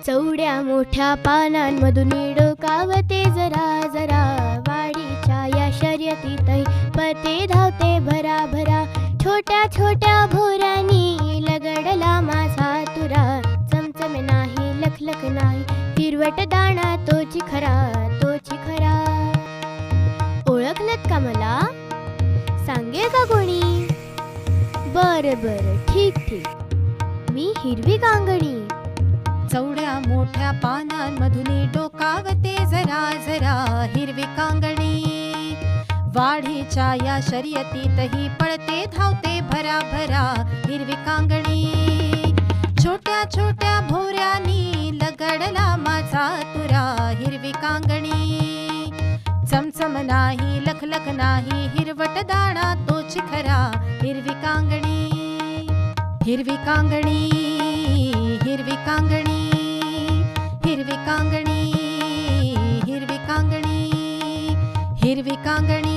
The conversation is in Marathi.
चौड्या मोठ्या पानांमधून डोकावते जरा जरा, वाडीच्या या शर्यतीतही पळते धावते भरा भरा. छोट्या छोट्या भोरानी लगडला माझा तुरा, चमचम नाही लखलख नाही, हिरवट दाणा तोची खरा तोची खरा. ओळखलत का मला? सांगेल का कोणी? बर बर, ठीक ठीक, मी हिरवी कांगणी. चौड्या मोठ्या पानांमधून डोकावते जरा जरा, हिरवी कांगणी. वाढीच्या या शर्यतीतही पळते धावते भरा भरा, हिरवी कांगणी. छोट्या छोट्या भोऱ्यानी लगडला माझा तुरा, हिरवी कांगणी. चमचम नाही लखलख नाही, हिरवट दाणा तोच खरा, हिरवी कांगणी. हिरवी कांगणी, हिरवी कांगणी, हिरवी कांगणी, हिरवी कांगणी, हिरवी कांगणी.